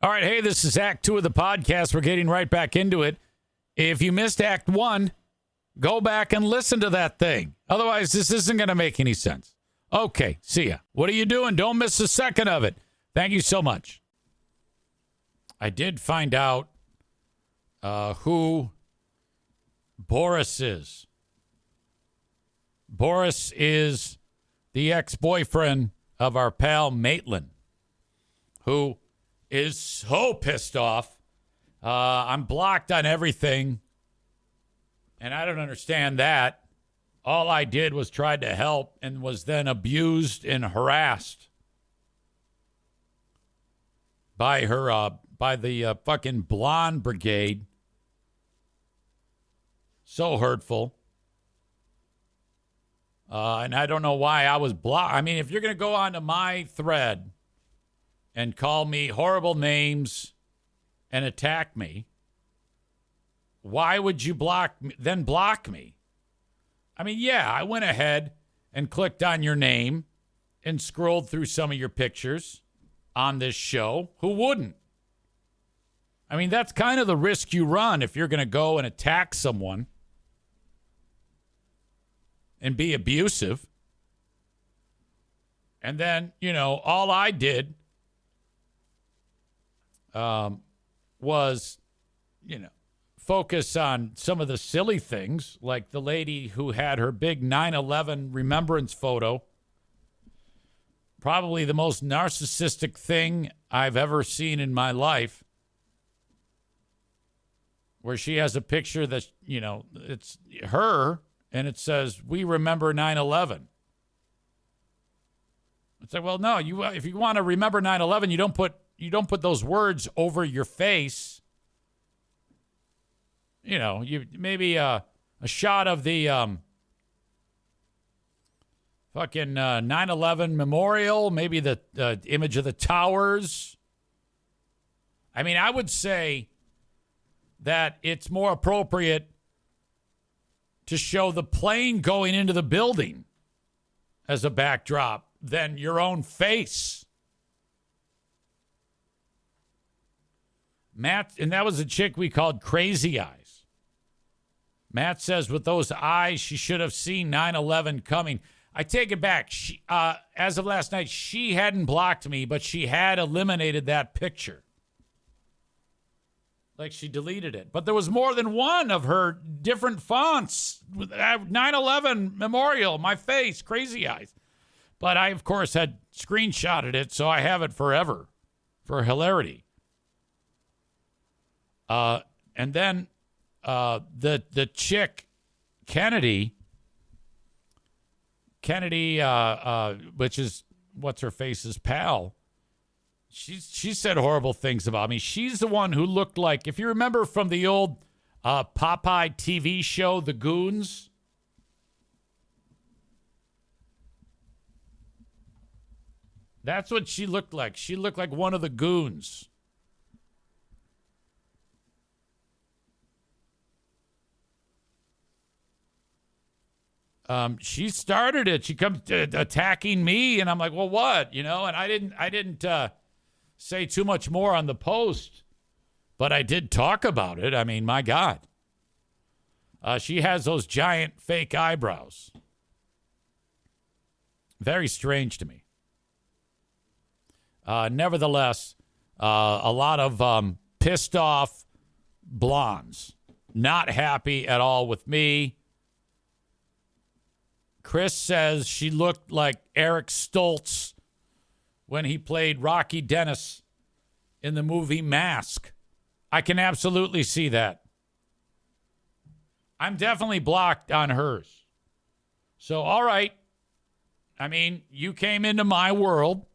All right, hey, this is Act 2 of the podcast. We're getting right back into it. If you missed Act 1, go back and listen to that thing. Otherwise, this isn't going to make any sense. Okay, see ya. What are you doing? Don't miss a second of it. Thank you so much. I did find out who Boris is. Boris is the ex-boyfriend of our pal Maitland, who is so pissed off. I'm blocked on everything, and I don't understand that. All I did was try to help and was then abused and harassed by her, by the fucking blonde brigade. So hurtful. And I don't know why I was blocked. I mean, if you're going to go onto my thread and call me horrible names and attack me, why would you block me? I mean, yeah, I went ahead and clicked on your name and scrolled through some of your pictures on this show. Who wouldn't? I mean, that's kind of the risk you run if you're going to go and attack someone and be abusive. And then, all I did was, focus on some of the silly things, like the lady who had her big 9/11 remembrance photo. Probably the most narcissistic thing I've ever seen in my life, where she has a picture that, it's her, and it says, "We remember 9/11." It's like, well, no, if you want to remember 9/11, you don't put those words over your face. You maybe a shot of the fucking 9/11 memorial, maybe the image of the towers. I mean, I would say that it's more appropriate to show the plane going into the building as a backdrop than your own face. Matt, and that was a chick we called Crazy Eyes. Matt says with those eyes, she should have seen 9/11 coming. I take it back. She, as of last night, she hadn't blocked me, but she had eliminated that picture. Like she deleted it. But there was more than one of her different fonts. 9/11 memorial, my face, Crazy Eyes. But I, of course, had screenshotted it, so I have it forever for hilarity. And then the chick, Kennedy, which is what's her face's pal, she said horrible things about me. She's the one who looked like, if you remember from the old Popeye TV show, The Goons. That's what she looked like. She looked like one of the goons. She started it. She comes attacking me, and I'm like, well, what? And I didn't say too much more on the post, but I did talk about it. I mean, my God. She has those giant fake eyebrows. Very strange to me. Nevertheless, a lot of pissed off blondes, not happy at all with me. Chris says she looked like Eric Stoltz when he played Rocky Dennis in the movie Mask. I can absolutely see that. I'm definitely blocked on hers. So, all right. I mean, you came into my world.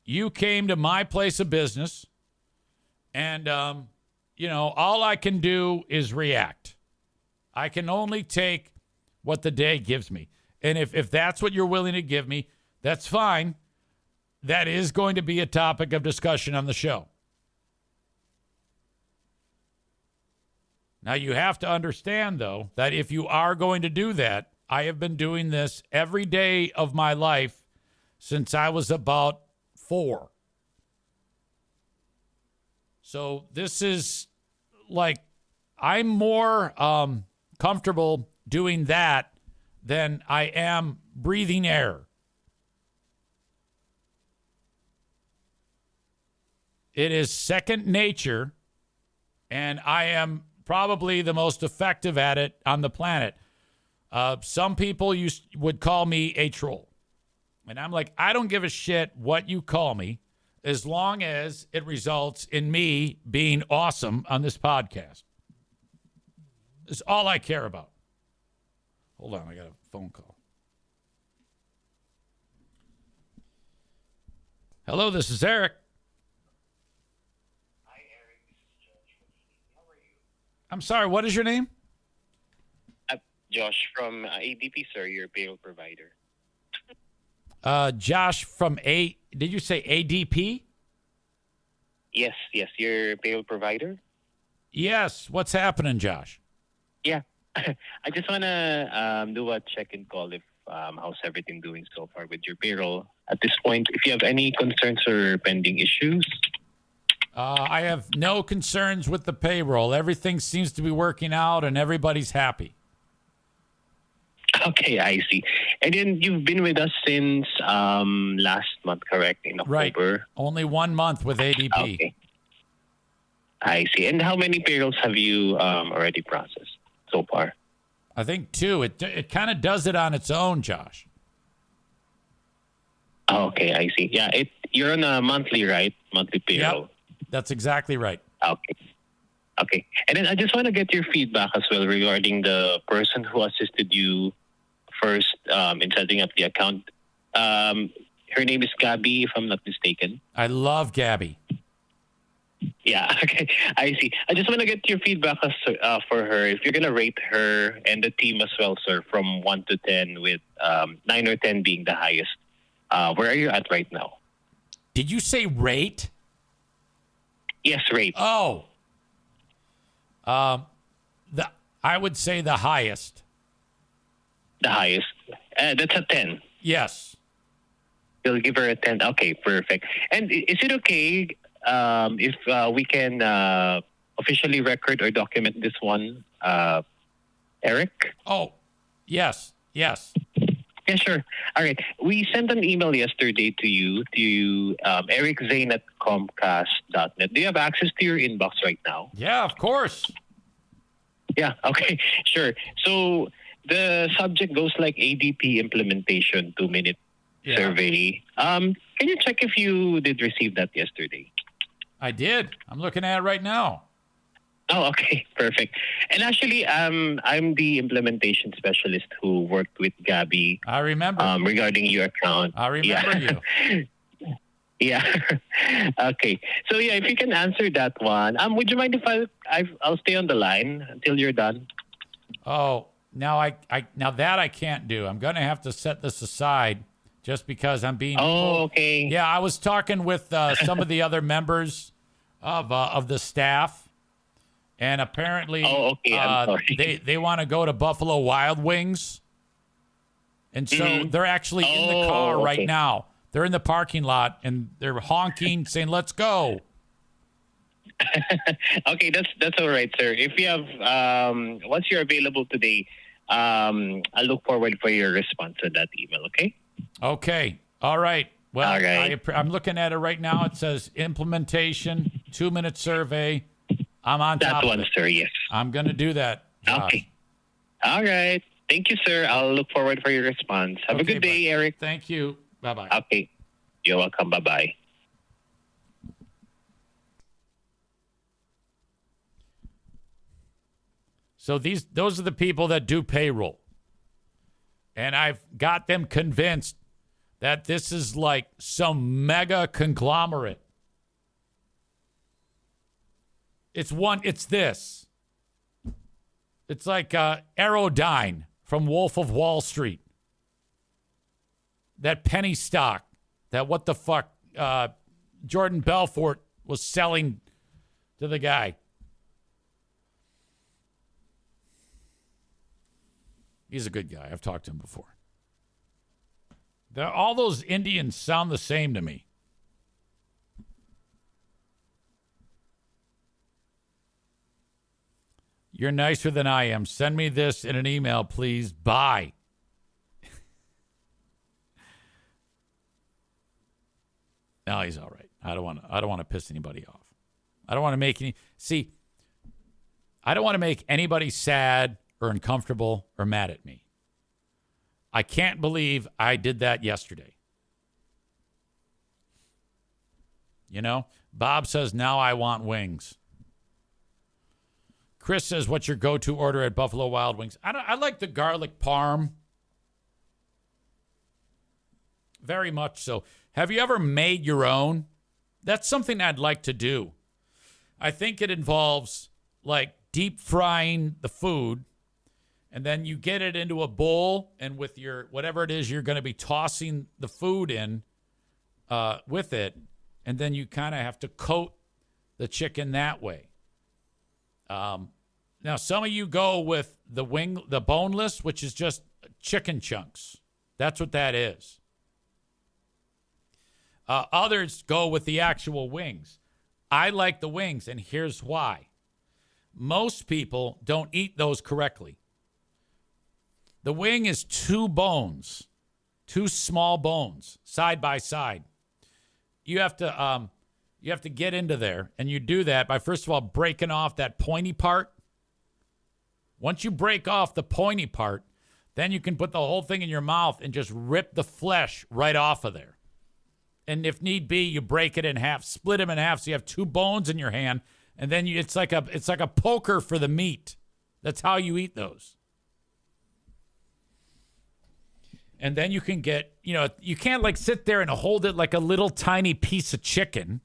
You came to my place of business. And, all I can do is react. I can only take what the day gives me. And if that's what you're willing to give me, that's fine. That is going to be a topic of discussion on the show. Now, you have to understand, though, that if you are going to do that, I have been doing this every day of my life since I was about 4. So this is like, I'm more comfortable doing that than I am breathing air. It is second nature, and I am probably the most effective at it on the planet. Some people would call me a troll. And I'm like, I don't give a shit what you call me as long as it results in me being awesome on this podcast. It's all I care about. Hold on, I got a phone call. Hello, this is Eric. Hi, Eric. This is Josh from ADP. How are you? I'm sorry, what is your name? Josh from ADP, sir, your payroll provider. Josh from did you say ADP? Yes, your payroll provider. Yes. What's happening, Josh? Yeah, I just wanna do a check-in call if how's everything doing so far with your payroll at this point. If you have any concerns or pending issues. I have no concerns with the payroll. Everything seems to be working out, and everybody's happy. Okay, I see. And then you've been with us since last month, correct? In October. Right. Only 1 month with ADP. Okay. I see. And how many payrolls have you already processed so far? I think 2. It kind of does it on its own, Josh. Okay, I see. Yeah, you're on a monthly, right? Monthly payroll. Yep, that's exactly right. Okay. And then I just want to get your feedback as well regarding the person who assisted you first in setting up the account. Her name is Gabby, if I'm not mistaken. I love Gabby. Yeah, okay. I see. I just want to get your feedback for her. If you're going to rate her and the team as well, sir, from 1 to 10 with 9 or 10 being the highest. Where are you at right now? Did you rate? Yes, rate. Oh. I would say the highest. The highest. That's a 10. Yes. You'll give her a 10. Okay, perfect. And is it okay if we can officially record or document this one, Eric? Oh, yes. Yeah, sure. All right. We sent an email yesterday to you, ericzane@comcast.net. Do you have access to your inbox right now? Yeah, of course. Yeah, okay, sure. So the subject goes like ADP implementation 2-minute survey. Can you check if you did receive that yesterday? I did. I'm looking at it right now. Oh, okay, perfect. And actually, I'm the implementation specialist who worked with Gabby. I remember. Regarding your account. I remember you. Yeah. Okay. So yeah, if you can answer that one, would you mind if I'll stay on the line until you're done? Oh, now that I can't do. I'm going to have to set this aside just because I'm being. Oh, okay. Yeah, I was talking with some of the other members of the staff, and apparently, I'm sorry. they want to go to Buffalo Wild Wings, and so they're actually in the car right now. They're in the parking lot and they're honking, saying, "Let's go." Okay, that's all right, sir. If you have once you're available today, I'll look forward for your response to that email. Okay. Okay. All right. Well, all right. I'm looking at it right now. It says implementation, 2-minute survey. I'm on top that one, of it. Sir. Yes. I'm going to do that, Josh. Okay. All right. Thank you, sir. I'll look forward for your response. Have a good day, Eric. Thank you. Bye-bye. Okay. You're welcome. Bye-bye. So those are the people that do payroll. And I've got them convinced that this is like some mega conglomerate. It's this. It's like Aerodyne from Wolf of Wall Street. That penny stock, that what the fuck Jordan Belfort was selling to the guy. He's a good guy. I've talked to him before. All those Indians sound the same to me. You're nicer than I am. Send me this in an email, please. Bye. No, he's all right. I don't want to piss anybody off. I don't want to make I don't want to make anybody sad or uncomfortable or mad at me. I can't believe I did that yesterday. You know, Bob says, now I want wings. Chris says, what's your go-to order at Buffalo Wild Wings? I like the garlic parm. Very much so. Have you ever made your own? That's something I'd like to do. I think it involves like deep frying the food, and then you get it into a bowl, and with your whatever it is you're going to be tossing the food in with it, and then you kind of have to coat the chicken that way. Now, some of you go with the boneless, which is just chicken chunks. That's what that is. Others go with the actual wings. I like the wings, and here's why. Most people don't eat those correctly. The wing is two bones, two small bones, side by side. You have to get into there, and you do that by, first of all, breaking off that pointy part. Once you break off the pointy part, then you can put the whole thing in your mouth and just rip the flesh right off of there. And if need be, you break it in half, split them in half, so you have two bones in your hand, and then it's like a poker for the meat. That's how you eat those. And then you can get, you can't like sit there and hold it like a little tiny piece of chicken.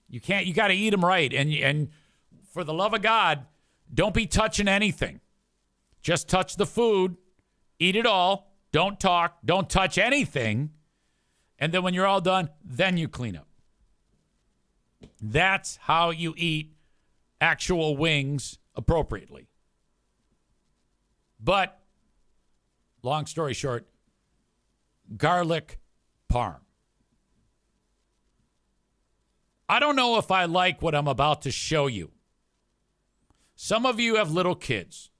You can't. You got to eat them right. And for the love of God, don't be touching anything. Just touch the food, eat it all. Don't talk. Don't touch anything. And then when you're all done, then you clean up. That's how you eat actual wings appropriately. But, long story short, garlic parm. I don't know if I like what I'm about to show you. Some of you have little kids.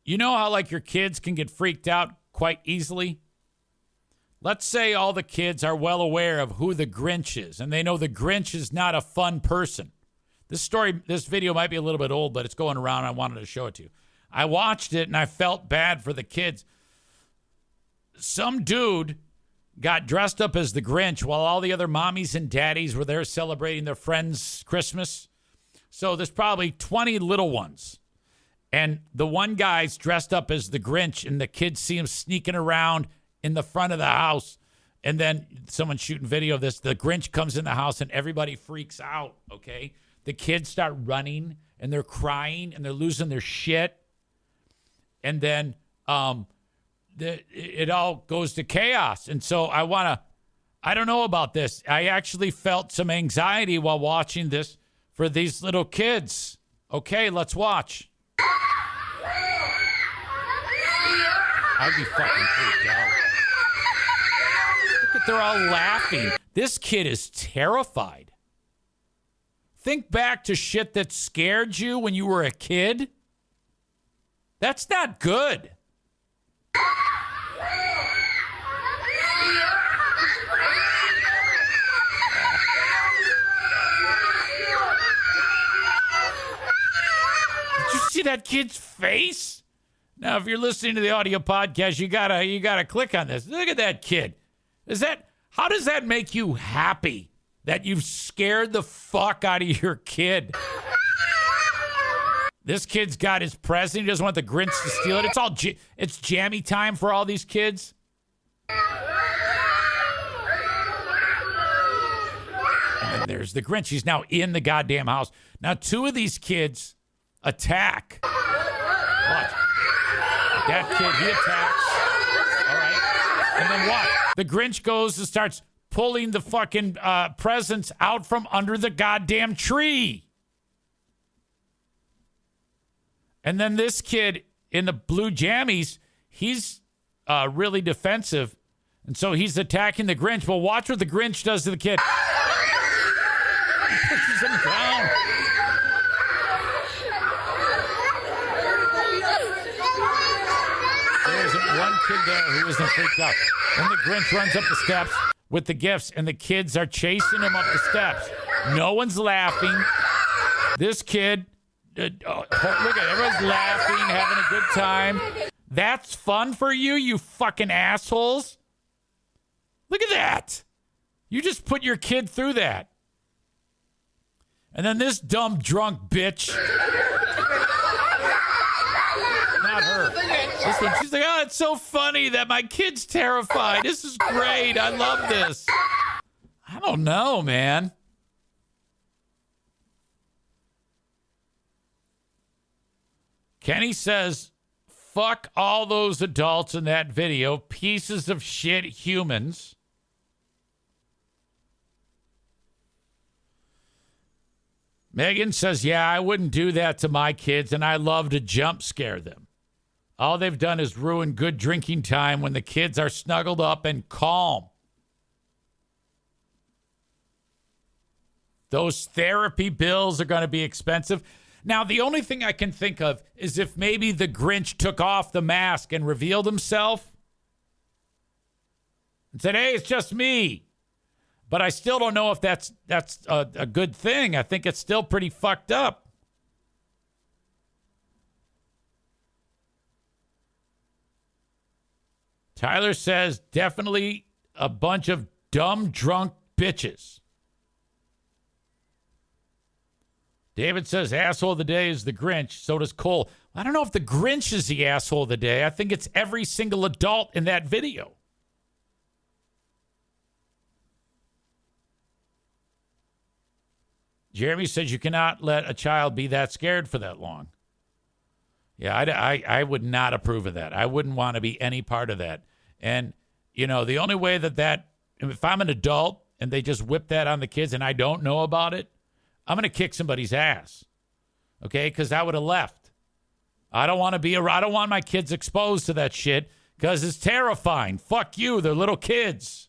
You know how like your kids can get freaked out quite easily? Let's say all the kids are well aware of who the Grinch is, and they know the Grinch is not a fun person. This video might be a little bit old, but it's going around. I wanted to show it to you. I watched it, and I felt bad for the kids. Some dude got dressed up as the Grinch while all the other mommies and daddies were there celebrating their friend's Christmas. So there's probably 20 little ones. And the one guy's dressed up as the Grinch, and the kids see him sneaking around in the front of the house. And then someone's shooting video of this. The Grinch comes in the house, and everybody freaks out, okay? The kids start running, and they're crying, and they're losing their shit. And then it all goes to chaos. And so I don't know about this. I actually felt some anxiety while watching this for these little kids. Okay, let's watch. I'd be fucking freaked out. Look at, they're all laughing. This kid is terrified. Think back to shit that scared you when you were a kid. That's not good. Did you see that kid's face? Now, if you're listening to the audio podcast, you gotta click on this. Look at that kid. How does that make you happy that you've scared the fuck out of your kid? This kid's got his present. He doesn't want the Grinch to steal it. It's jammy time for all these kids. And then there's the Grinch. He's now in the goddamn house. Now, two of these kids attack. Watch. That kid, he attacks. All right. And then what? The Grinch goes and starts pulling the fucking presents out from under the goddamn tree. And then this kid in the blue jammies, he's really defensive. And so he's attacking the Grinch. Well, watch what the Grinch does to the kid. kid there who isn't freaked out. Then the Grinch runs up the steps with the gifts, and the kids are chasing him up the steps. No one's laughing. This kid, look at everyone's laughing, having a good time. That's fun for you, you fucking assholes. Look at that. You just put your kid through that. And then this dumb drunk bitch. Not her. This one, she's like, oh, it's so funny that my kid's terrified. This is great. I love this. I don't know, man. Kenny says, fuck all those adults in that video. Pieces of shit humans. Megan says, yeah, I wouldn't do that to my kids, and I love to jump scare them. All they've done is ruin good drinking time when the kids are snuggled up and calm. Those therapy bills are going to be expensive. Now, the only thing I can think of is if maybe the Grinch took off the mask and revealed himself and said, hey, it's just me. But I still don't know if that's a good thing. I think it's still pretty fucked up. Tyler says, definitely a bunch of dumb, drunk bitches. David says, asshole of the day is the Grinch. So does Cole. I don't know if the Grinch is the asshole of the day. I think it's every single adult in that video. Jeremy says you cannot let a child be that scared for that long. Yeah, I would not approve of that. I wouldn't want to be any part of that. And, you know, the only way that if I'm an adult and they just whip that on the kids and I don't know about it, I'm going to kick somebody's ass. Okay? Because I would have left. I don't want my kids exposed to that shit because it's terrifying. Fuck you. They're little kids.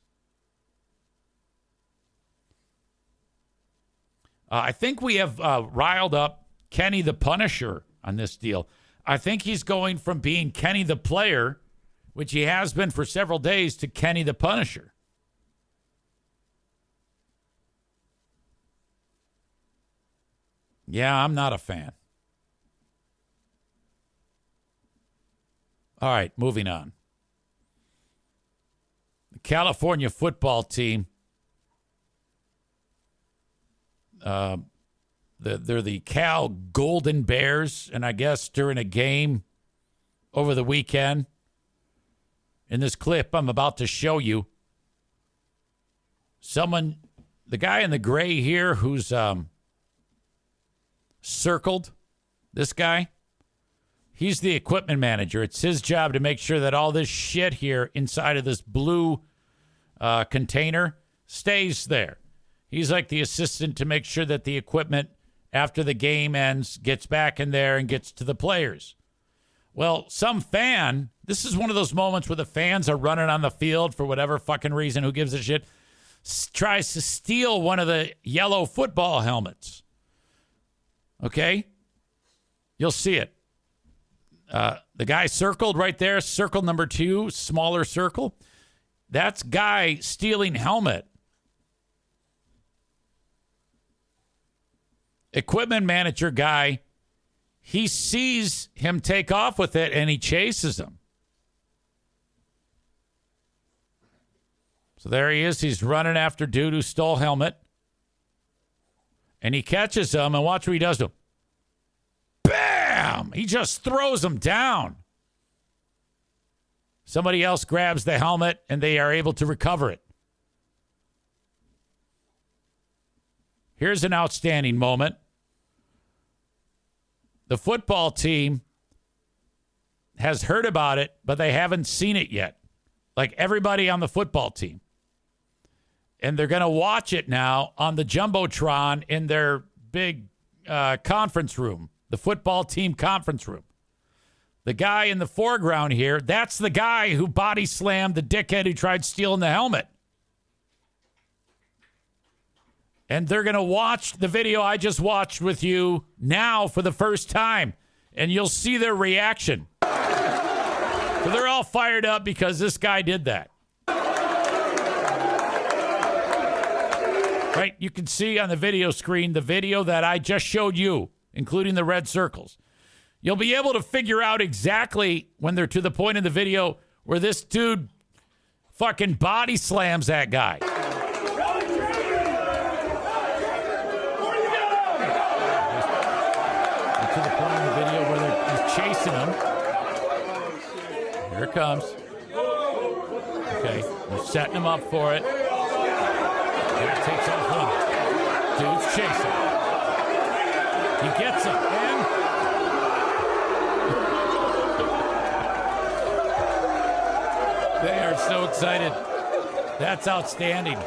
I think we have riled up Kenny the Punisher on this deal. I think he's going from being Kenny the player, which he has been for several days, to Kenny the Punisher. Yeah, I'm not a fan. All right, moving on. The California football team, they're the Cal Golden Bears, and I guess during a game over the weekend, in this clip I'm about to show you, the guy in the gray here who's circled, this guy, he's the equipment manager. It's his job to make sure that all this shit here inside of this blue container stays there. He's like the assistant to make sure that the equipment, after the game ends, gets back in there and gets to the players. Well, some fan, this is one of those moments where the fans are running on the field for whatever fucking reason, who gives a shit, tries to steal one of the yellow football helmets. Okay? You'll see it. The guy circled right there, circle number 2, smaller circle. That's guy stealing helmet. Equipment manager guy, he sees him take off with it and he chases him. So there he is. He's running after dude who stole helmet. And he catches him, and watch what he does to him. Bam! He just throws him down. Somebody else grabs the helmet, and they are able to recover it. Here's an outstanding moment. The football team has heard about it, but they haven't seen it yet. Like everybody on the football team. And they're going to watch it now on the Jumbotron in their big conference room, the football team conference room. The guy in the foreground here, that's the guy who body slammed the dickhead who tried stealing the helmet. And they're going to watch the video I just watched with you now for the first time. And you'll see their reaction. So they're all fired up because this guy did that. Right? You can see on the video screen the video that I just showed you, including the red circles. You'll be able to figure out exactly when they're to the point in the video where this dude fucking body slams that guy. To the point in the video where he's chasing him. Here it comes. Okay, they're setting him up for it. And it takes off running. Dude's chasing. He gets him, and they are so excited. That's outstanding.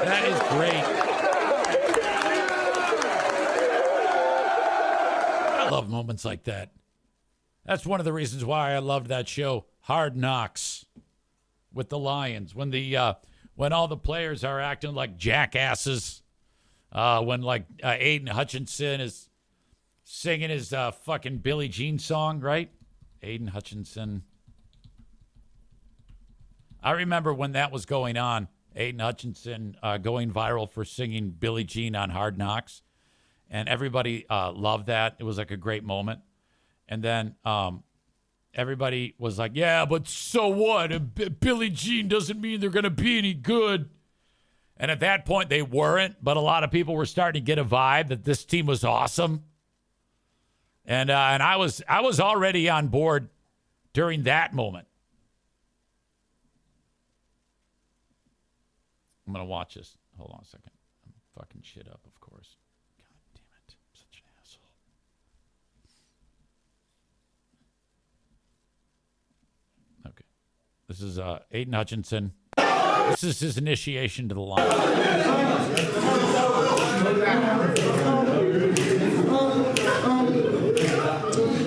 That is great. I love moments like that. That's one of the reasons why I loved that show, Hard Knocks, with the Lions. When all the players are acting like jackasses, when Aiden Hutchinson is singing his fucking Billie Jean song, right? Aiden Hutchinson. I remember when that was going on, Aiden Hutchinson going viral for singing Billie Jean on Hard Knocks. And everybody loved that. It was like a great moment. And then everybody was like, yeah, but so what? Billie Jean doesn't mean they're going to be any good. And at that point, they weren't. But a lot of people were starting to get a vibe that this team was awesome. And I was already on board during that moment. I'm going to watch this. Hold on a second. I'm fucking shit up, of course. God damn it. I'm such an asshole. Okay. This is Aiden Hutchinson. This is his initiation to the line.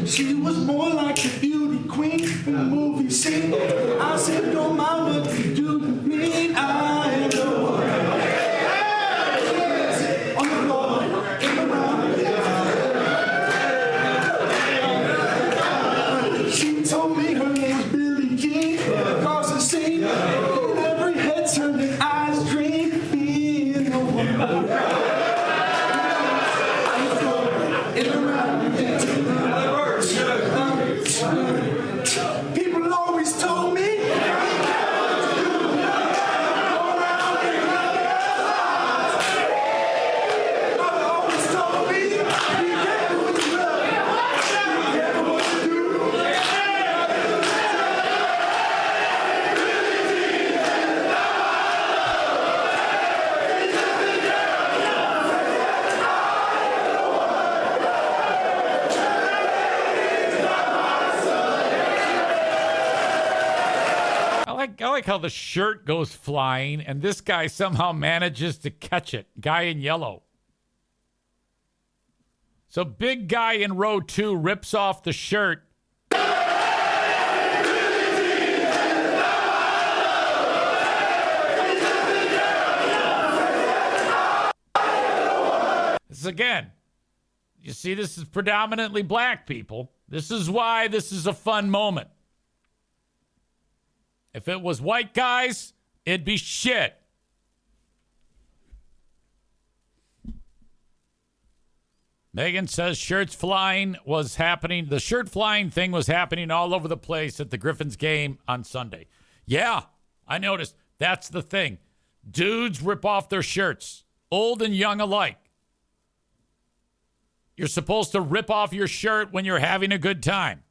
She was more like the beauty queen in the movie scene. I said, don't mind what you do to me. I am the one. On the floor, in the round. She told me her name's Billie Jean. Across the scene, every head turned and eyes dream. Being the one. In the round. People always told me I like how the shirt goes flying, and this guy somehow manages to catch it. Guy in yellow. So big guy in row 2 rips off the shirt. This again. You see, this is predominantly black people. This is why this is a fun moment. If it was white guys, it'd be shit. Megan says shirts flying was happening. The shirt flying thing was happening all over the place at the Griffins game on Sunday. Yeah, I noticed. That's the thing. Dudes rip off their shirts, old and young alike. You're supposed to rip off your shirt when you're having a good time.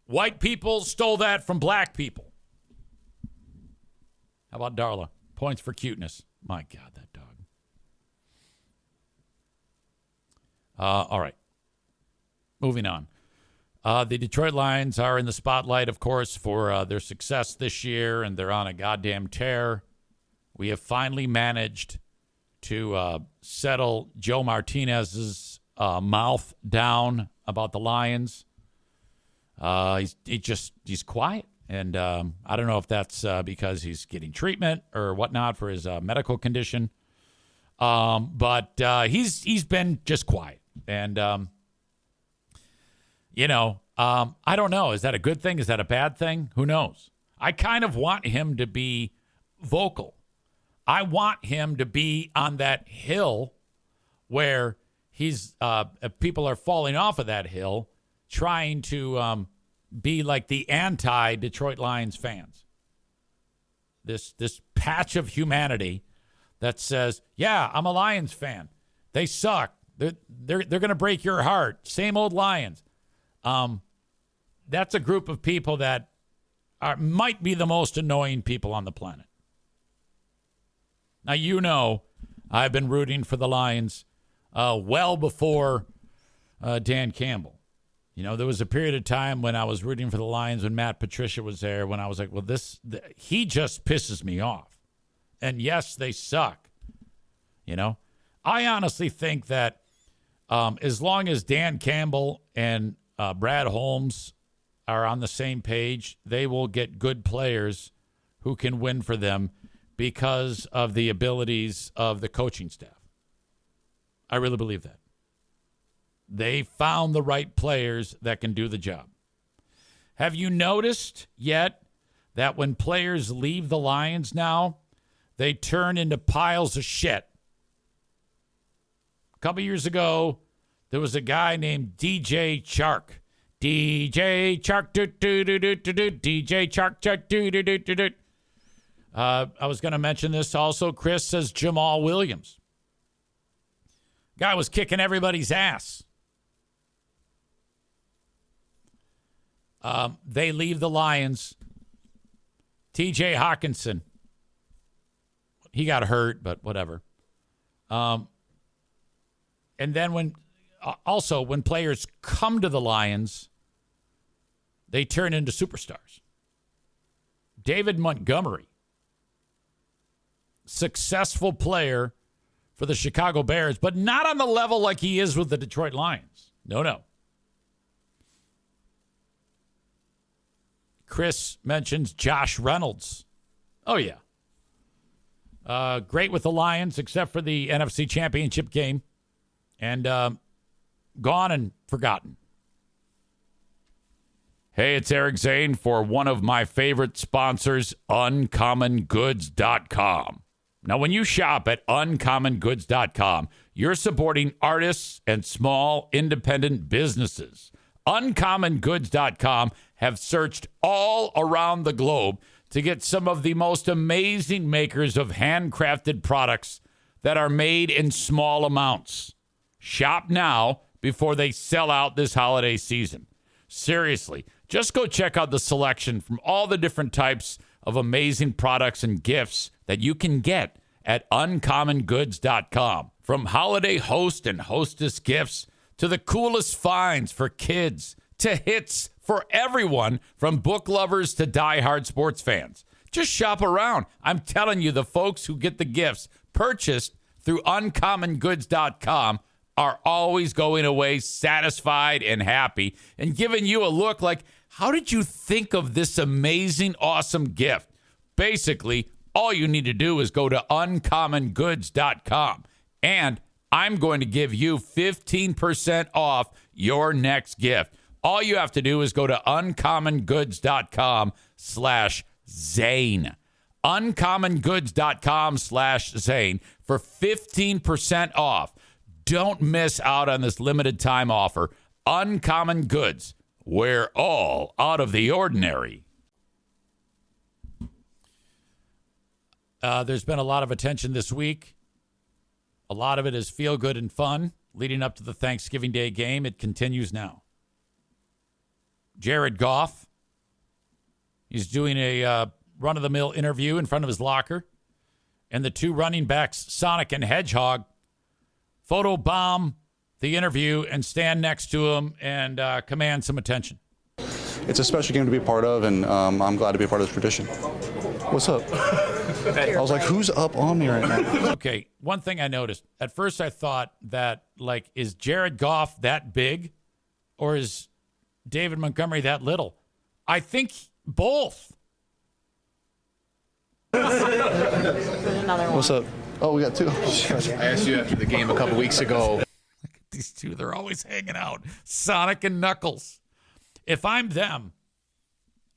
White people stole that from black people. How about Darla? Points for cuteness. My God, that dog. All right. Moving on. The Detroit Lions are in the spotlight, of course, for their success this year, and they're on a goddamn tear. We have finally managed to settle Joe Martinez's mouth down about the Lions. He's quiet, and I don't know if that's because he's getting treatment or whatnot for his medical condition. But he's been just quiet, and I don't know. Is that a good thing? Is that a bad thing? Who knows? I kind of want him to be vocal. I want him to be on that hill where he's people are falling off of that hill, trying to be like the anti-Detroit Lions fans. This patch of humanity that says, "Yeah, I'm a Lions fan. They suck. They're going to break your heart. Same old Lions." That's a group of people that might be the most annoying people on the planet. Now, I've been rooting for the Lions well before Dan Campbell. There was a period of time when I was rooting for the Lions when Matt Patricia was there, when I was like, well, he just pisses me off. And yes, they suck. I honestly think that as long as Dan Campbell and Brad Holmes are on the same page, they will get good players who can win for them because of the abilities of the coaching staff. I really believe that. They found the right players that can do the job. Have you noticed yet that when players leave the Lions now, they turn into piles of shit? A couple years ago, there was a guy named DJ Chark. DJ Chark, DJ Chark, I was going to mention this also. Chris says Jamal Williams. Guy was kicking everybody's ass. They leave the Lions. TJ Hawkinson. He got hurt, but whatever. And then when players come to the Lions, they turn into superstars. David Montgomery, successful player for the Chicago Bears, but not on the level like he is with the Detroit Lions. No. Chris mentions Josh Reynolds. Oh, yeah. Great with the Lions, except for the NFC Championship game. And gone and forgotten. Hey, it's Eric Zane for one of my favorite sponsors, UncommonGoods.com. Now, when you shop at UncommonGoods.com, you're supporting artists and small independent businesses. UncommonGoods.com have searched all around the globe to get some of the most amazing makers of handcrafted products that are made in small amounts. Shop now before they sell out this holiday season. Seriously, just go check out the selection from all the different types of amazing products and gifts that you can get at UncommonGoods.com. From holiday host and hostess gifts to the coolest finds for kids to hits for everyone from book lovers to diehard sports fans. Just shop around. I'm telling you, the folks who get the gifts purchased through UncommonGoods.com are always going away satisfied and happy and giving you a look like, how did you think of this amazing, awesome gift? Basically, all you need to do is go to UncommonGoods.com, and I'm going to give you 15% off your next gift. All you have to do is go to UncommonGoods.com/Zane. UncommonGoods.com/Zane for 15% off. Don't miss out on this limited time offer. Uncommon Goods, where all out of the ordinary. There's been a lot of attention this week. A lot of it is feel good and fun leading up to the Thanksgiving Day game. It continues now. Jared Goff, he's doing a run-of-the-mill interview in front of his locker. And the two running backs, Sonic and Hedgehog, photobomb the interview and stand next to him and command some attention. It's a special game to be a part of, and I'm glad to be a part of this tradition. What's up? I was like, who's up on me right now? Okay, one thing I noticed. At first I thought that, like, is Jared Goff that big or is David Montgomery that little? I think both. Another one. What's up? Oh, we got two. I asked you after the game a couple weeks ago. Look at these two. They're always hanging out. Sonic and Knuckles. If I'm them,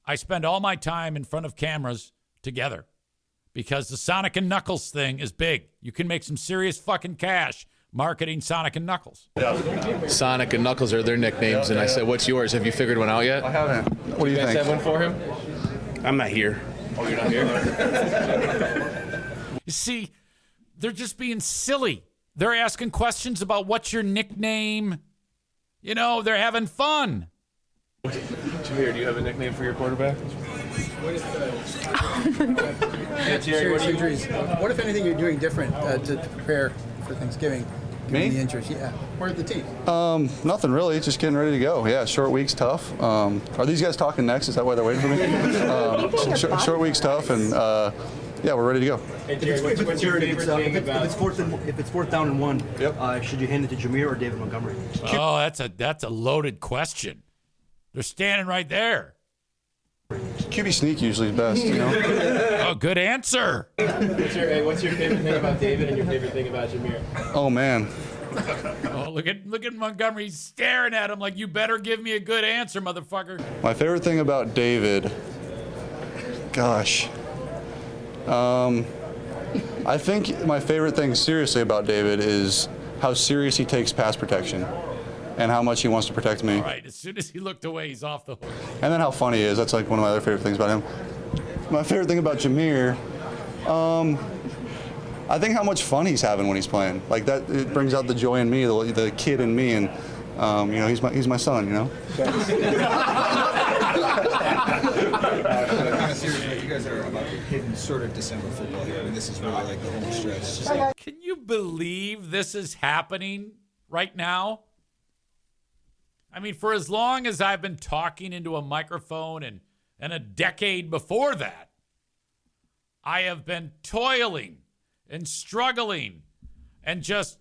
I spend all my time in front of cameras together because the Sonic and Knuckles thing is big. You can make some serious fucking cash marketing Sonic and Knuckles. Sonic and Knuckles are their nicknames, and I said, what's yours? Have you figured one out yet? I haven't. What do you guys think? have one for him? I'm not here. Oh, you're not here? You see, they're just being silly. They're asking questions about what's your nickname. You know, they're having fun. Jameer, do you have a nickname for your quarterback? Serious injuries. What, if anything, you're doing different to prepare for Thanksgiving? Me? The injuries, yeah. Where's the team? Nothing really. Just getting ready to go. Yeah, short week's tough. Are these guys talking next? Is that why they're waiting for me? Short week's tough, and yeah, we're ready to go. Hey, Jerry, what's your favorite thing about... If it's fourth down and one, should you hand it to Jameer or David Montgomery? Oh, that's a loaded question. They're standing right there. QB sneak usually is best, you know. Oh, good answer. What's your favorite thing about David and your favorite thing about Jameer? Oh man. Oh, look at Montgomery staring at him like, you better give me a good answer, motherfucker. My favorite thing about David, gosh. I think my favorite thing seriously about David is how serious he takes pass protection and how much he wants to protect me. All right, as soon as he looked away, he's off the hook. And then how funny he is. That's like one of my other favorite things about him. My favorite thing about Jameer, I think how much fun he's having when he's playing. Like that, it brings out the joy in me, the kid in me, and you know, he's my son. You know. You guys are about to hit sort of December football here. I mean, this is really like the home stretch. Can you believe this is happening right now? I mean, for as long as I've been talking into a microphone and a decade before that, I have been toiling and struggling and just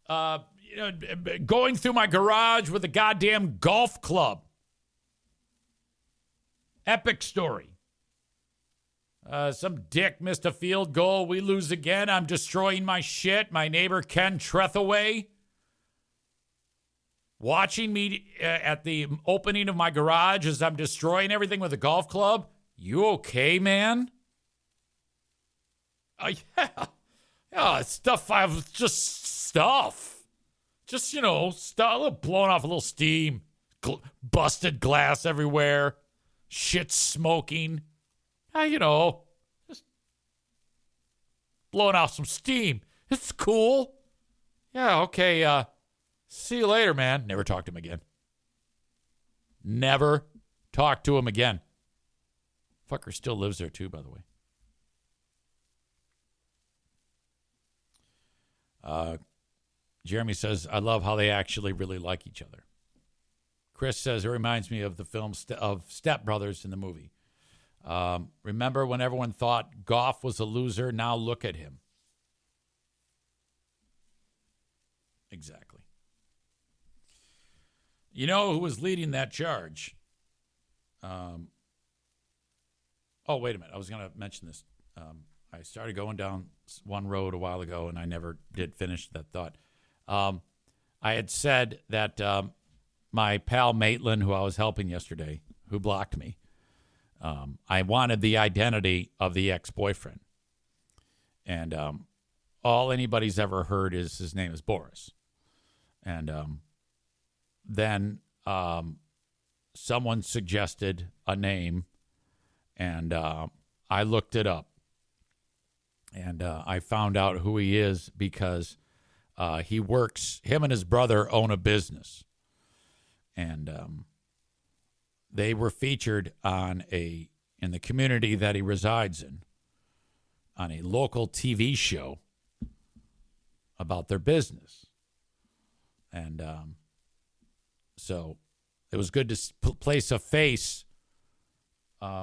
going through my garage with a goddamn golf club. Epic story. Some dick missed a field goal. We lose again. I'm destroying my shit. My neighbor Ken Trethaway watching me at the opening of my garage as I'm destroying everything with a golf club. You okay, man? Yeah. Yeah, stuff. Just, you know, stuff. Blowing off a little steam. Busted glass everywhere. Shit smoking. You know, just blowing off some steam. It's cool. Yeah, okay. See you later, man. Never talked to him again. Never talked to him again. Fucker still lives there too, by the way. Jeremy says, I love how they actually really like each other. Chris says, it reminds me of the film of Step Brothers in the movie. Remember when everyone thought Goff was a loser? Now look at him. Exactly. You know who was leading that charge? Oh, wait a minute. I was going to mention this. I started going down one road a while ago, and I never did finish that thought. I had said that my pal Maitland, who I was helping yesterday, who blocked me, I wanted the identity of the ex-boyfriend. And all anybody's ever heard is his name is Boris. And then someone suggested a name, and I looked it up. And I found out who he is because him and his brother own a business. And they were featured in the community that he resides in, on a local TV show about their business. And so it was good to place a face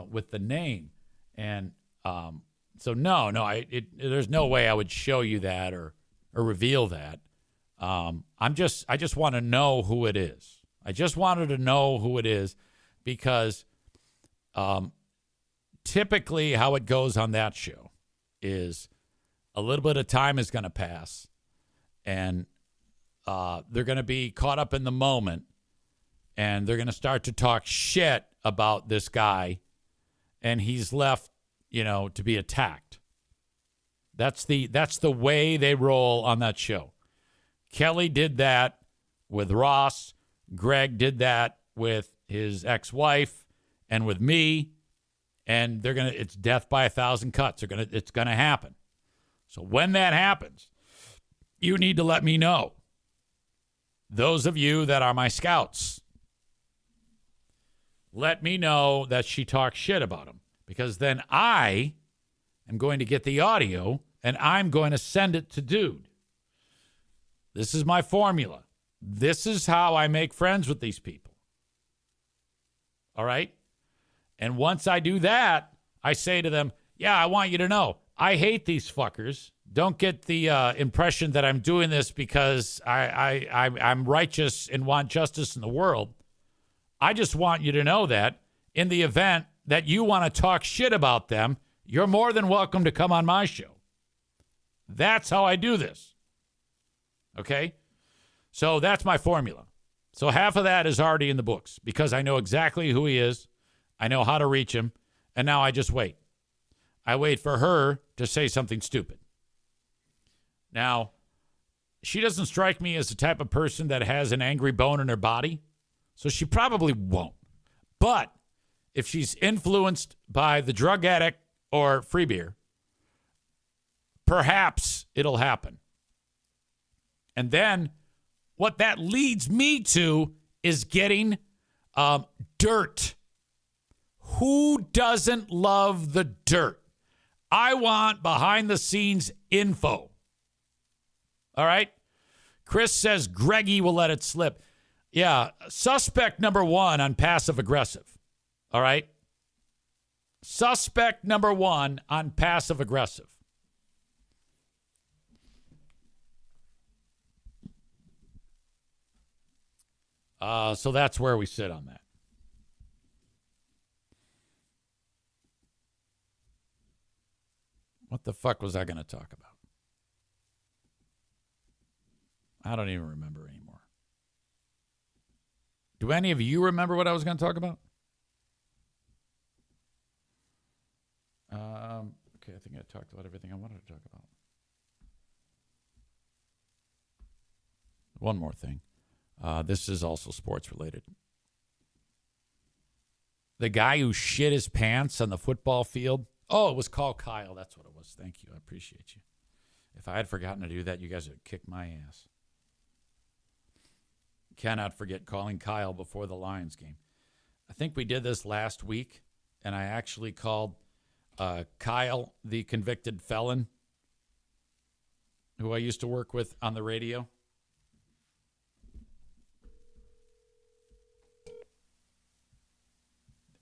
with the name. And so there's no way I would show you that or reveal that. I just want to know who it is. I just wanted to know who it is because typically how it goes on that show is a little bit of time is going to pass and they're going to be caught up in the moment and they're going to start to talk shit about this guy, and he's left, to be attacked. That's the way they roll on that show. Kelly did that with Ross. Greg did that with his ex-wife and with me. And it's death by 1,000 cuts. It's gonna happen. So when that happens, you need to let me know. Those of you that are my scouts, let me know that she talks shit about him, because then I am going to get the audio and I'm going to send it to Dude. This is my formula. This is how I make friends with these people. All right? And once I do that, I say to them, yeah, I want you to know, I hate these fuckers. Don't get the impression that I'm doing this because I'm righteous and want justice in the world. I just want you to know that in the event that you want to talk shit about them, you're more than welcome to come on my show. That's how I do this. Okay? So that's my formula. So half of that is already in the books because I know exactly who he is. I know how to reach him. And now I just wait. I wait for her to say something stupid. Now, she doesn't strike me as the type of person that has an angry bone in her body, so she probably won't. But if she's influenced by the drug addict or free beer, perhaps it'll happen. And then what that leads me to is getting dirt. Who doesn't love the dirt? I want behind-the-scenes info. All right? Chris says Greggy will let it slip. Yeah, suspect number one on passive-aggressive. All right? Suspect number one on passive-aggressive. So that's where we sit on that. What the fuck was I going to talk about? I don't even remember anymore. Do any of you remember what I was going to talk about? Okay, I think I talked about everything I wanted to talk about. One more thing. This is also sports related. The guy who shit his pants on the football field. Oh, it was called Kyle. That's what it was. Thank you. I appreciate you. If I had forgotten to do that, you guys would kick my ass. Cannot forget calling Kyle before the Lions game. I think we did this last week, and I actually called Kyle, the convicted felon, who I used to work with on the radio.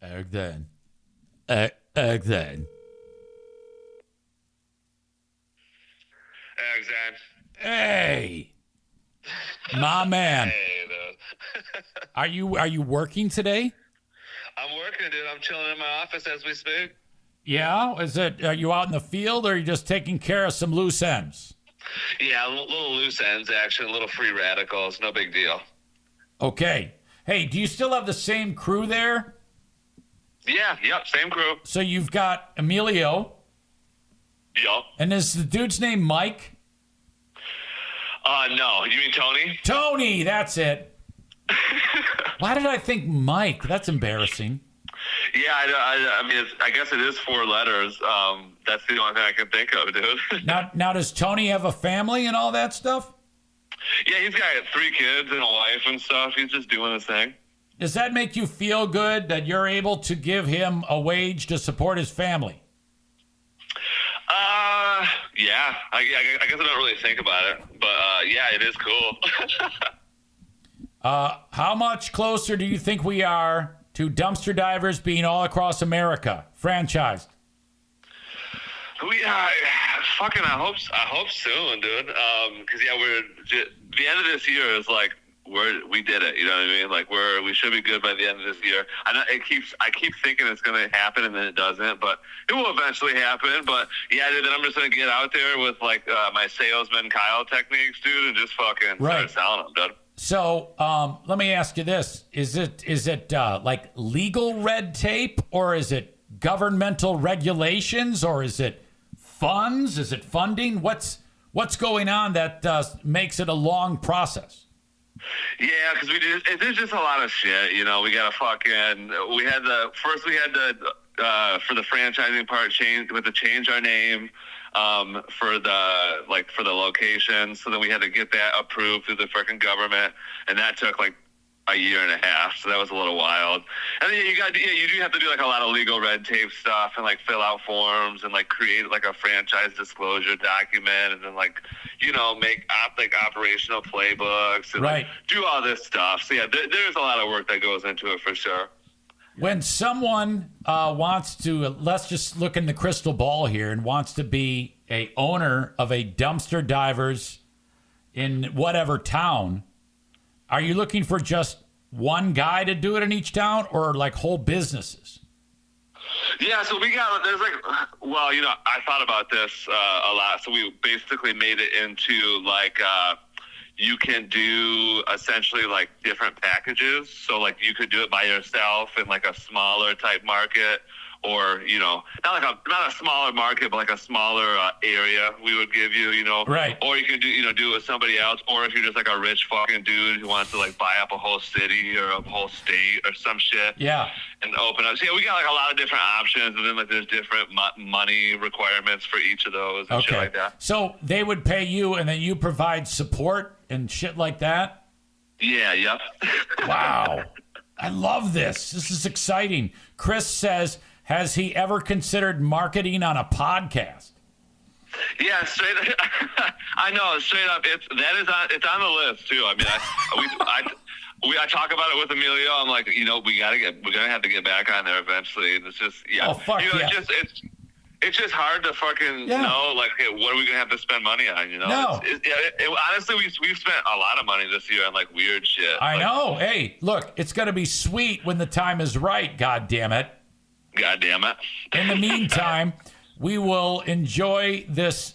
Again. Hey, my man. Hey, dude. Are you working today? I'm working, dude. I'm chilling in my office as we speak. Yeah? Are you out in the field, or are you just taking care of some loose ends? Yeah, little loose ends, action, little free radicals. No big deal. Okay. Hey, do you still have the same crew there? Yeah, yep, same crew. So you've got Emilio. Yup. And is the dude's name Mike? No. You mean Tony? Tony, that's it. Why did I think Mike? That's embarrassing. Yeah, I mean, I guess it is 4 letters. That's the only thing I can think of, dude. Now, does Tony have a family and all that stuff? Yeah, he's got 3 kids and a wife and stuff. He's just doing his thing. Does that make you feel good that you're able to give him a wage to support his family? Yeah. I guess I don't really think about it, but yeah, it is cool. How much closer do you think we are to dumpster divers being all across America, franchised? I hope soon, dude. Because the end of this year is like we did it. You know what I mean? Like we should be good by the end of this year. I know I keep thinking it's going to happen and then it doesn't, but it will eventually happen. But yeah, dude, then I'm just going to get out there with like my salesman Kyle techniques, dude, and just fucking start selling them, dude. So let me ask you this: Is it like legal red tape, or is it governmental regulations, or is it funds? Is it funding? What's going on that makes it a long process? Yeah, because there's just a lot of shit. We got to we had to for the franchising part change our name for the location. So then we had to get that approved through the freaking government, and that took like a year and a half. So that was a little wild. And then you do have to do like a lot of legal red tape stuff and like fill out forms and like create like a franchise disclosure document, and then like make operational playbooks and like, do all this stuff. So yeah, there's a lot of work that goes into it for sure. When someone wants to, let's just look in the crystal ball here, and wants to be a owner of a dumpster divers in whatever town, are you looking for just one guy to do it in each town, or like whole businesses? Yeah, so I thought about this a lot. So we basically made it into like you can do essentially like different packages. So like you could do it by yourself in like a smaller type market, or not a smaller market, but like a smaller area we would give you, right? Or you can do it with somebody else, or if you're just like a rich fucking dude who wants to like buy up a whole city or a whole state or some shit, yeah, and open up. So yeah, we got like a lot of different options, and then like there's different money requirements for each of those and shit like that. So they would pay you, and then you provide support and shit like that. Yeah. Yep. Wow, I love this. This is exciting. Chris says, has he ever considered marketing on a podcast? Yeah, straight up. I know, straight up. It's on the list too. I mean, I talk about it with Emilio. I'm like, we're gonna have to get back on there eventually. And it's just, yeah. Oh, fuck yeah. It's just hard to fucking know, like, hey, what are we gonna have to spend money on? No. Honestly, we've spent a lot of money this year on like weird shit. I know. Hey, look, it's gonna be sweet when the time is right. God damn it. God damn it. In the meantime, we will enjoy this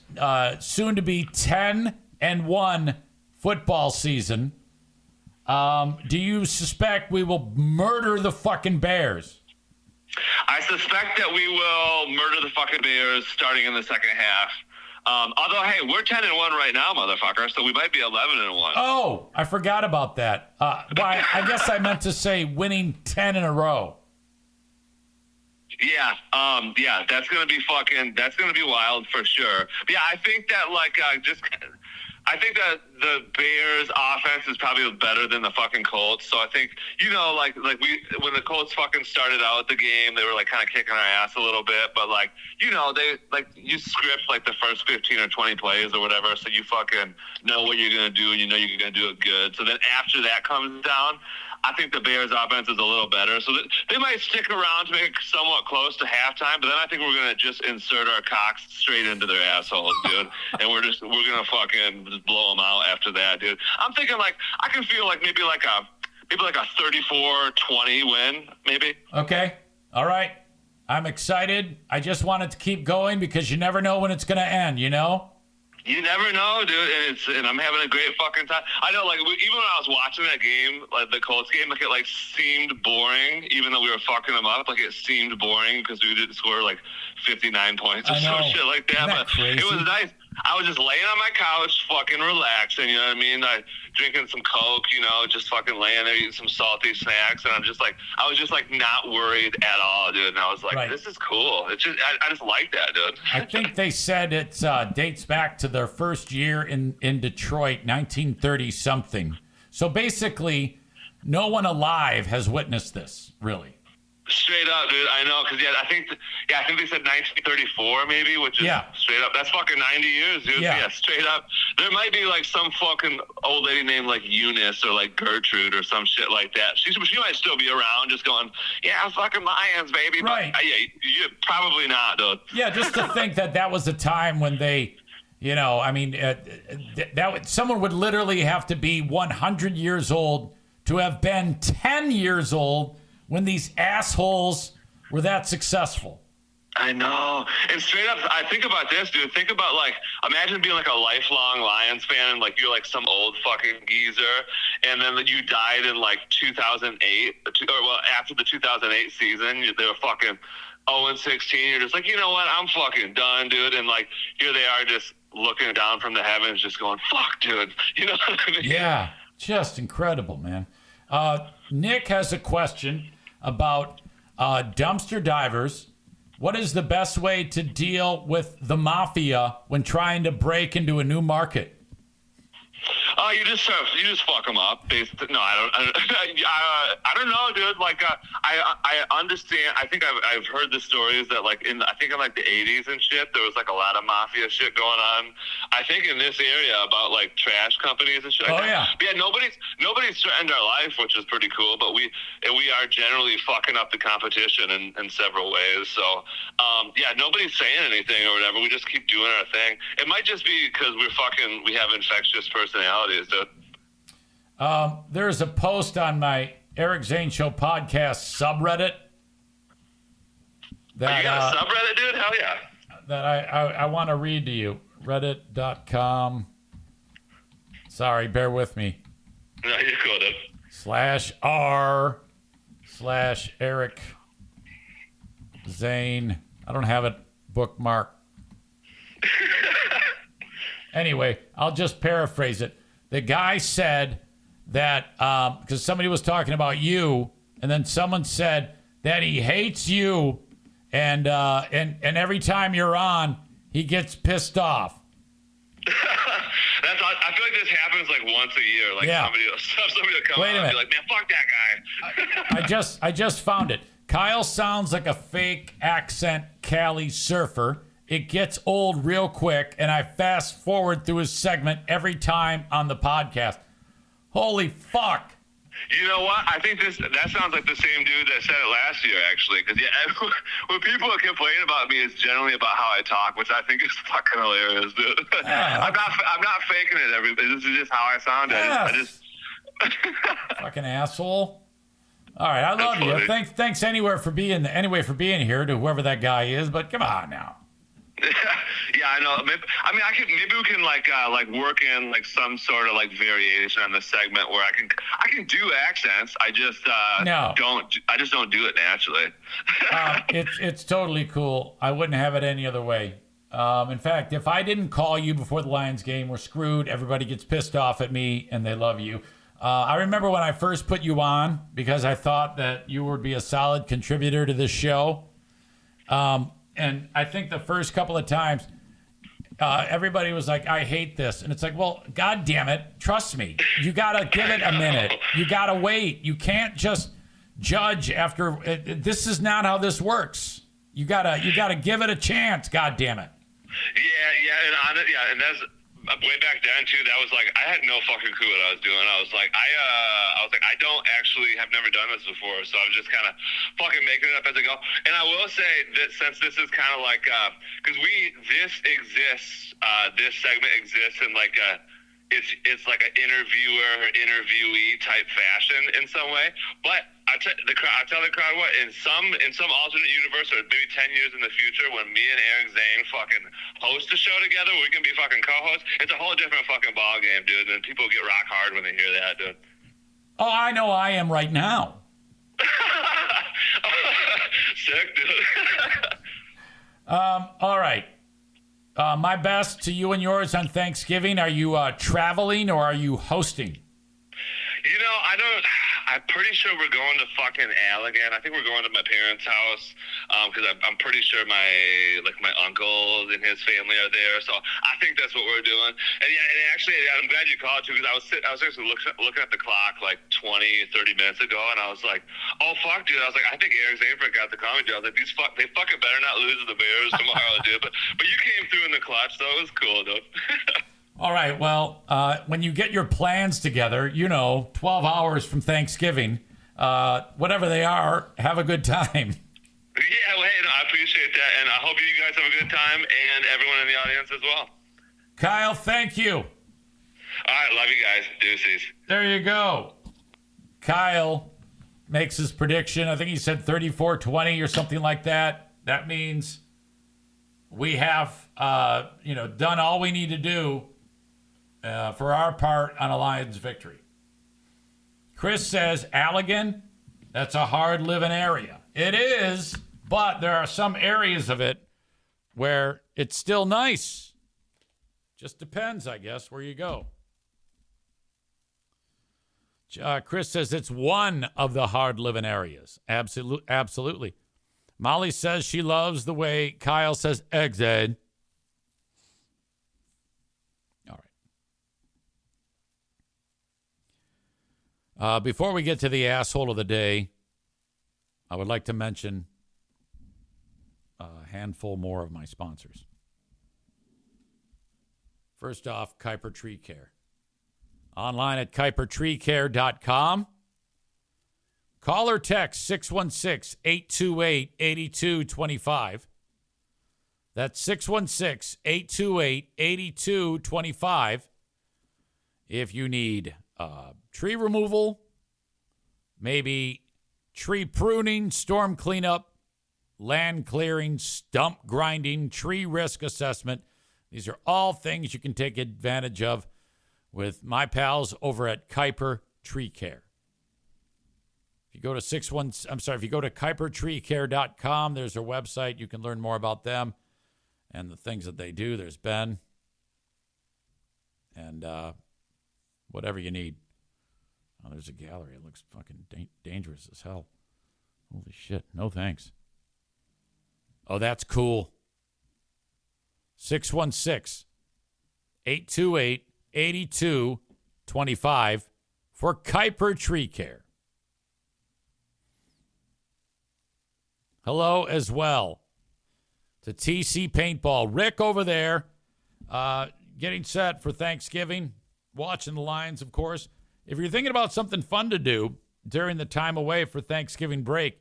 soon-to-be 10-1 football season. Do you suspect we will murder the fucking Bears? I suspect that we will murder the fucking Bears starting in the second half. Although, hey, we're 10-1 right now, motherfucker, so we might be 11-1. Oh, I forgot about that. I guess I meant to say winning 10 in a row. Yeah, that's gonna be wild for sure. But yeah, I think that I think that the Bears offense is probably better than the fucking Colts. So I think, when the Colts fucking started out the game, they were like kind of kicking our ass a little bit, but you script like the first 15 or 20 plays or whatever, so you fucking know what you're gonna do and you're gonna do it good. So then after that comes down, I think the Bears offense is a little better. So they might stick around to make it somewhat close to halftime, but then I think we're going to just insert our cocks straight into their assholes, dude. And we're going to fucking just blow them out after that, dude. I'm thinking I can feel maybe like a 34-20 win, maybe. Okay. All right. I'm excited. I just want it to keep going because you never know when it's going to end, You never know, dude, and I'm having a great fucking time. I know, even when I was watching that game, like the Colts game, it seemed boring, even though we were fucking them up. It seemed boring because we didn't score 59 points or some shit like that. But crazy? It was nice. I was just laying on my couch, fucking relaxing. You know what I mean? Drinking some Coke, just fucking laying there eating some salty snacks, and I was just not worried at all, dude. And I was like, This is cool. It's just, I just like that, dude. I think they said it dates back to their first year in Detroit, 1930 something. So basically, no one alive has witnessed this, really. Straight up, dude. I know, because I think they said 1934 maybe, which is straight up. That's fucking 90 years, dude. Yeah, straight up. There might be some fucking old lady named Eunice or Gertrude or some shit like that. She might still be around, just going, fucking Lions, baby. Right. But you probably not, dude. Yeah, just to think that was a time when they, someone would literally have to be 100 years old to have been 10 years old when these assholes were that successful. I know. And straight up, I think about this, dude. Think about, like, imagine being like a lifelong Lions fan and like you're like some old fucking geezer, and then you died in like 2008, or well, after the 2008 season, they were fucking 0-16. You're just like, you know what? I'm fucking done, dude. And like, here they are just looking down from the heavens, just going, fuck, dude. You know what I mean? Yeah, just incredible, man. Nick has a question about dumpster divers. What is the best way to deal with the mafia when trying to break into a new market? You just fuck them up. No, I don't know, dude. Like, I understand. I think I've heard the stories that like in like the 80s and shit, there was like a lot of mafia shit going on. I think in this area about like trash companies and shit. Like that. But yeah, nobody's threatened our life, which is pretty cool. But we are generally fucking up the competition in several ways. So yeah, nobody's saying anything or whatever. We just keep doing our thing. It might just be because we have infectious personalities, dude. There's a post on my Eric Zane Show podcast subreddit. You got a subreddit, dude? Hell yeah. That I want to read to you. Reddit.com. Sorry, bear with me. No, you're cool, dude. /r/Eric Zane. I don't have it bookmarked. Anyway, I'll just paraphrase it. The guy said that because somebody was talking about you, and then someone said that he hates you, and every time you're on, he gets pissed off. I feel like this happens like once a year. Like somebody will come on and be like, "Man, fuck that guy." I just found it. Kyle sounds like a fake accent Cali surfer. It gets old real quick, and I fast forward through his segment every time on the podcast. Holy fuck. You know what? I think that sounds like the same dude that said it last year, actually. Because when people complain about me, it's generally about how I talk, which I think is fucking hilarious, dude. I'm not faking it, everybody. This is just how I sound. I just fucking asshole. All right, I love you. Thanks anyway for being here to whoever that guy is. But come on now. Yeah, I know. Maybe we can like work in like some sort of like variation on the segment where I can do accents. I just don't do it naturally. It's totally cool. I wouldn't have it any other way. In fact, if I didn't call you before the Lions game, we're screwed. Everybody gets pissed off at me, and they love you. I remember when I first put you on because I thought that you would be a solid contributor to this show. And I think the first couple of times, everybody was like, I hate this. And it's like, well, God damn it. Trust me. You got to give it a minute. You got to wait. You can't just judge after. This is not how this works. You got to give it a chance. God damn it. Yeah. And that's way back then too. That was like, I had no fucking clue what I was doing. I was like, I don't actually have never done this before. So I'm just kind of fucking making it up as I go. And I will say that since this is kind of like, cause this segment exists in like it's like an interviewee type fashion in some way. But I tell the crowd what, in some alternate universe or maybe 10 years in the future when me and Eric Zane fucking host a show together, we can be fucking co-hosts. It's a whole different fucking ball game, dude. And people get rock hard when they hear that, dude. Oh, I know I am right now. Sick, dude. All right. My best to you and yours on Thanksgiving. Are you traveling or are you hosting? You know, I'm pretty sure we're going to fucking Allegan. I think we're going to my parents' house because I'm pretty sure my uncle and his family are there. So I think that's what we're doing. And yeah, and actually, I'm glad you called too because I was actually looking at the clock like 20, 30 minutes ago, and I was like, oh fuck, dude. I was like, I think Eric Zainfried got the comment. I was like, they fucking better not lose to the Bears tomorrow, dude. But you came through in the clutch, so it was cool, dude. All right, well, when you get your plans together, 12 hours from Thanksgiving, whatever they are, have a good time. Yeah, well, hey, no, I appreciate that, and I hope you guys have a good time, and everyone in the audience as well. Kyle, thank you. All right, love you guys. Deuces. There you go. Kyle makes his prediction. I think he said 34-20 or something like that. That means we have, done all we need to do for our part on a Lions victory. Chris says, Allegan, that's a hard-living area. It is, but there are some areas of it where it's still nice. Just depends, I guess, where you go. Chris says it's one of the hard-living areas. Absolutely. Molly says she loves the way Kyle says eggs, Ed. All right. Before we get to the asshole of the day, I would like to mention a handful more of my sponsors. First off, Kuiper Tree Care. Online at KuiperTreeCare.com. Call or text 616-828-8225. That's 616-828-8225. If you need tree removal, maybe tree pruning, storm cleanup, land clearing, stump grinding, tree risk assessment. These are all things you can take advantage of with my pals over at Kuiper Tree Care. If you go to KuiperTreeCare.com, there's their website. You can learn more about them and the things that they do. There's Ben and whatever you need. Oh, there's a gallery. It looks fucking dangerous as hell. Holy shit. No thanks. Oh, that's cool. 616-828-8225 for Kuiper Tree Care. Hello as well to TC Paintball. Rick over there getting set for Thanksgiving, watching the Lions, of course. If you're thinking about something fun to do during the time away for Thanksgiving break,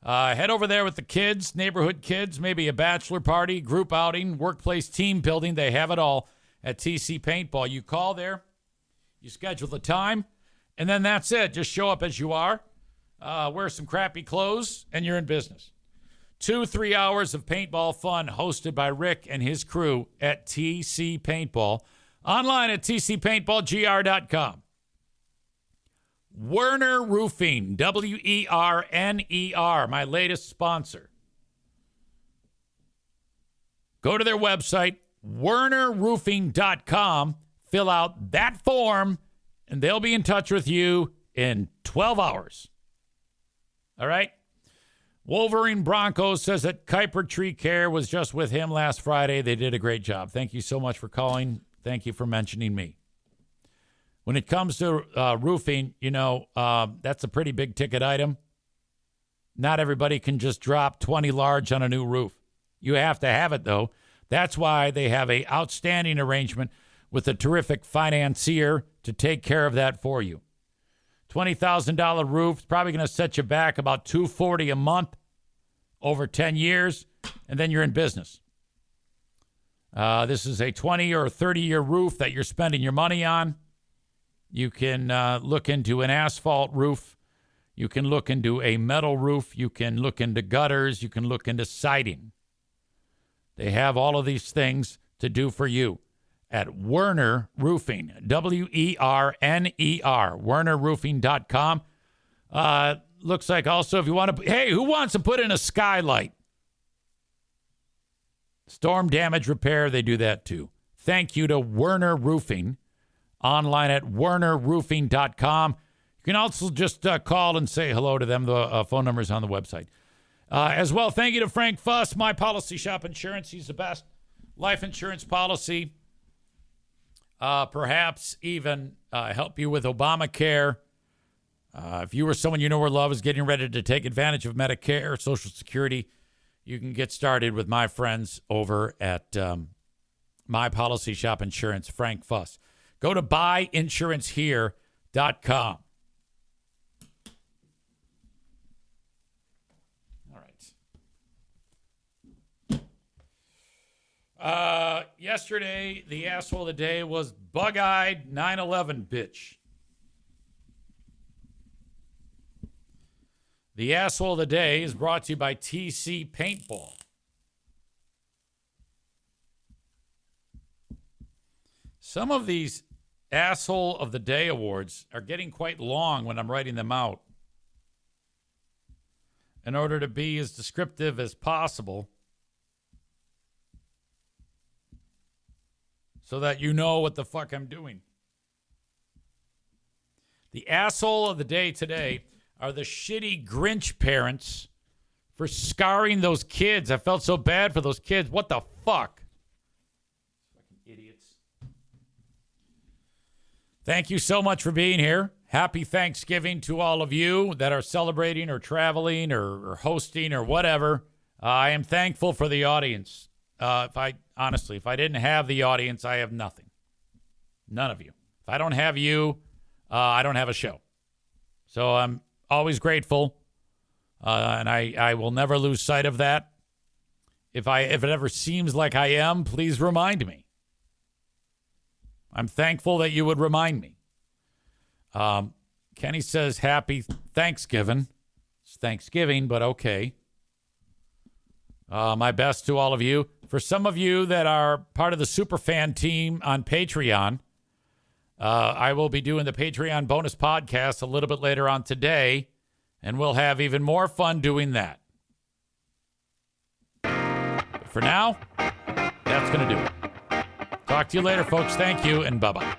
head over there with the kids, neighborhood kids, maybe a bachelor party, group outing, workplace team building. They have it all at TC Paintball. You call there, you schedule the time, and then that's it. Just show up as you are, wear some crappy clothes, and you're in business. 2-3 hours of paintball fun hosted by Rick and his crew at TC Paintball. Online at tcpaintballgr.com. Werner Roofing, WERNER, my latest sponsor. Go to their website, wernerroofing.com, fill out that form, and they'll be in touch with you in 12 hours. All right? Wolverine Broncos says that Kuiper Tree Care was just with him last Friday. They did a great job. Thank you so much for calling. Thank you for mentioning me. When it comes to roofing, that's a pretty big ticket item. Not everybody can just drop 20 large on a new roof. You have to have it, though. That's why they have an outstanding arrangement with a terrific financier to take care of that for you. $20,000 roof is probably going to set you back about $240 a month over 10 years, and then you're in business. This is a 20 or 30-year roof that you're spending your money on. You can look into an asphalt roof. You can look into a metal roof. You can look into gutters. You can look into siding. They have all of these things to do for you at Werner Roofing, WERNER, wernerroofing.com. Looks like also if you want to, hey, who wants to put in a skylight? Storm damage repair, they do that too. Thank you to Werner Roofing. Online at wernerroofing.com. You can also just call and say hello to them. The phone number is on the website. As well, thank you to Frank Fuss, My Policy Shop Insurance. He's the best life insurance policy. Perhaps even help you with Obamacare. If you or someone you know or love is getting ready to take advantage of Medicare, Social Security, you can get started with my friends over at My Policy Shop Insurance, Frank Fuss. Go to buyinsurancehere.com. All right. Yesterday, the asshole of the day was bug-eyed 9/11 bitch. The asshole of the day is brought to you by TC Paintball. Some of these Asshole of the Day awards are getting quite long when I'm writing them out. In order to be as descriptive as possible, so that you know what the fuck I'm doing. The asshole of the day today are the shitty Grinch parents for scarring those kids. I felt so bad for those kids. What the fuck? Fucking idiots. Thank you so much for being here. Happy Thanksgiving to all of you that are celebrating or traveling or hosting or whatever. I am thankful for the audience. If I didn't have the audience, I have nothing. None of you. If I don't have you, I don't have a show. So I'm always grateful, and I will never lose sight of that. If it ever seems like I am, please remind me. I'm thankful that you would remind me. Kenny says, happy Thanksgiving. It's Thanksgiving, but okay. My best to all of you. For some of you that are part of the Superfan team on Patreon, I will be doing the Patreon bonus podcast a little bit later on today, and we'll have even more fun doing that. But for now, that's going to do it. Talk to you later, folks. Thank you, and bye-bye.